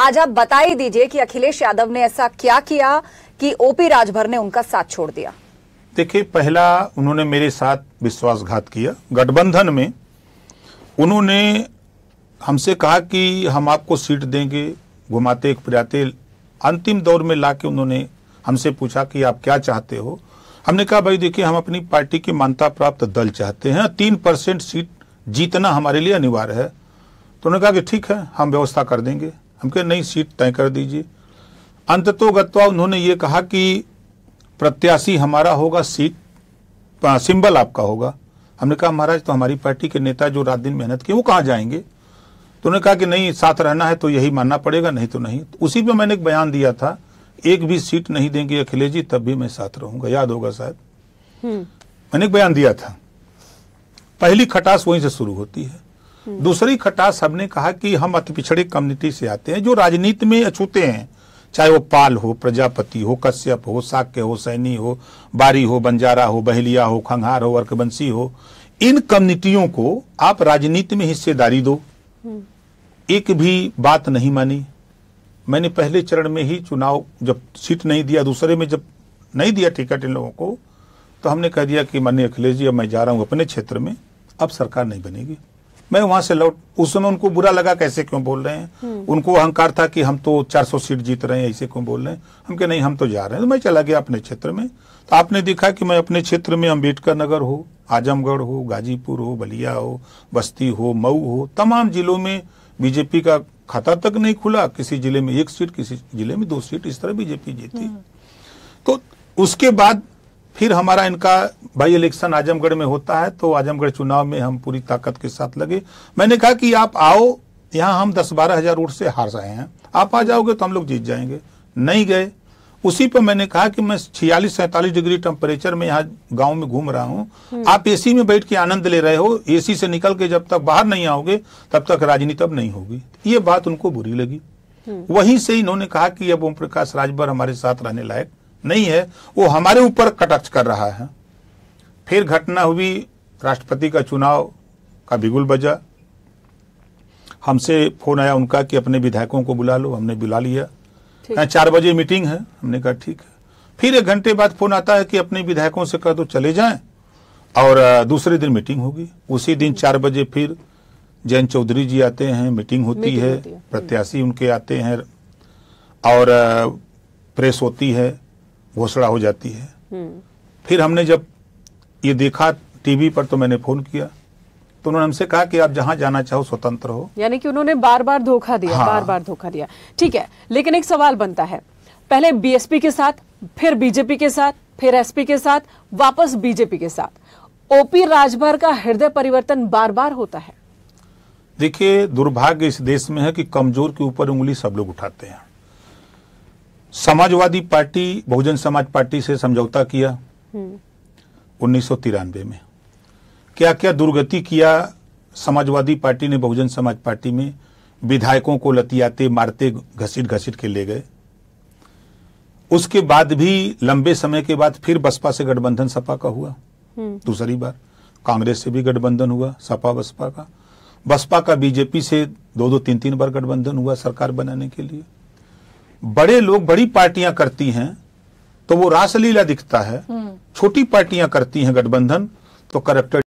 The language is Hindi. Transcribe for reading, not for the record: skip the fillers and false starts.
आज आप बता ही दीजिए कि अखिलेश यादव ने ऐसा क्या किया कि ओपी राजभर ने उनका साथ छोड़ दिया। देखिए, पहला उन्होंने मेरे साथ विश्वासघात किया। गठबंधन में उन्होंने हमसे कहा कि हम आपको सीट देंगे, घुमाते फिराते अंतिम दौर में लाके उन्होंने हमसे पूछा कि आप क्या चाहते हो। हमने कहा भाई देखिए, हम अपनी पार्टी की मान्यता प्राप्त दल चाहते हैं, 3% सीट जीतना हमारे लिए अनिवार्य है। तो उन्होंने कहा कि ठीक है, हम व्यवस्था कर देंगे। हम कहे नहीं, सीट तय कर दीजिए। अंततोगत्वा उन्होंने ये कहा कि प्रत्याशी हमारा होगा, सीट सिंबल आपका होगा। हमने कहा महाराज, तो हमारी पार्टी के नेता जो रात दिन मेहनत किए वो कहाँ जाएंगे? तो उन्होंने कहा कि नहीं, साथ रहना है तो यही मानना पड़ेगा, नहीं तो नहीं। तो उसी पे मैंने एक बयान दिया था, एक भी सीट नहीं देंगे अखिलेश जी तब भी मैं साथ रहूंगा, याद होगा शायद। मैंने एक बयान दिया था। पहली खटास वहीं से शुरू होती है। दूसरी खटास हमने कहा कि हम अति पिछड़े कम्युनिटी से आते हैं, जो राजनीति में अछूते हैं, चाहे वो पाल हो, प्रजापति हो, कश्यप हो, शाक्य हो, सैनी हो, बारी हो, बंजारा हो, बहेलिया हो, खंघार हो, अर्कबंसी हो, इन कम्युनिटियों को आप राजनीति में हिस्सेदारी दो। एक भी बात नहीं मानी। मैंने पहले चरण में ही चुनाव जब सीट नहीं दिया, दूसरे में जब नहीं दिया टिकट इन लोगों को, तो हमने कह दिया कि माननीय अखिलेश जी, अब मैं जा रहा हूं अपने क्षेत्र में, अब सरकार नहीं बनेगी। मैं वहां से लौट, उस समय उनको बुरा लगा, कैसे क्यों बोल रहे हैं, उनको अहंकार था कि हम तो 400 सीट जीत रहे हैं, ऐसे क्यों बोल रहे हैं। हम कहे नहीं, हम तो जा रहे हैं। तो मैं चला गया अपने क्षेत्र में। तो आपने देखा कि मैं अपने क्षेत्र में अम्बेडकर नगर हो, आजमगढ़ हो, गाजीपुर हो, बलिया हो, बस्ती हो, मऊ हो, तमाम जिलों में बीजेपी का खाता तक नहीं खुला। किसी जिले में 1 सीट, किसी जिले में 2 सीट, इस तरह बीजेपी जीती। तो उसके बाद फिर हमारा इनका बाई इलेक्शन आजमगढ़ में होता है, तो आजमगढ़ चुनाव में हम पूरी ताकत के साथ लगे। मैंने कहा कि आप आओ, यहाँ हम 10-12 हजार वोट से हार रहे हैं, आप आ जाओगे तो हम लोग जीत जाएंगे। नहीं गए। उसी पर मैंने कहा कि मैं 46-47 डिग्री टेम्परेचर में यहाँ गांव में घूम रहा हूँ, आप एसी में बैठ के आनंद ले रहे हो, एसी से निकल के जब तक बाहर नहीं आओगे तब तक राजनीति अब नहीं होगी। ये बात उनको बुरी लगी। वहीं से इन्होंने कहा कि अब ओम प्रकाश राजभर हमारे साथ रहने लायक नहीं है, वो हमारे ऊपर कटाक्ष कर रहा है। फिर घटना हुई, राष्ट्रपति का चुनाव का बिगुल बजा। हमसे फोन आया उनका कि अपने विधायकों को बुला लो। हमने बुला लिया। 4 बजे मीटिंग है। हमने कहा ठीक है। फिर 1 घंटे बाद फोन आता है कि अपने विधायकों से कह दो चले जाएं, और दूसरे दिन मीटिंग होगी। उसी दिन 4 बजे फिर जयंत चौधरी जी आते हैं, मीटिंग होती है, प्रत्याशी उनके आते हैं, और प्रेस होती है, घोषणा हो जाती है। फिर हमने जब ये देखा टीवी पर तो मैंने फोन किया, तो उन्होंने हमसे कहा कि आप जहां जाना चाहो स्वतंत्र हो। यानी कि उन्होंने बार बार धोखा दिया। हाँ। बार बार धोखा दिया। ठीक है, लेकिन एक सवाल बनता है, पहले बीएसपी के साथ, फिर बीजेपी के साथ, फिर एसपी के साथ, वापस बीजेपी के साथ, ओपी राजभर का हृदय परिवर्तन बार बार होता है। देखिए, दुर्भाग्य इस देश में है कि कमजोर के ऊपर उंगली सब लोग उठाते हैं। समाजवादी पार्टी बहुजन समाज पार्टी से समझौता किया 1993 में। क्या क्या दुर्गति किया समाजवादी पार्टी ने बहुजन समाज पार्टी में, विधायकों को लतियाते मारते घसीट घसीट के ले गए। उसके बाद भी लंबे समय के बाद फिर बसपा से गठबंधन सपा का हुआ। दूसरी बार कांग्रेस से भी गठबंधन हुआ, सपा बसपा का। बसपा का बीजेपी से 2-2, 3-3 बार गठबंधन हुआ सरकार बनाने के लिए। बड़े लोग, बड़ी पार्टियां करती हैं तो वो रासलीला दिखता है, छोटी पार्टियां करती हैं गठबंधन तो करप्टेड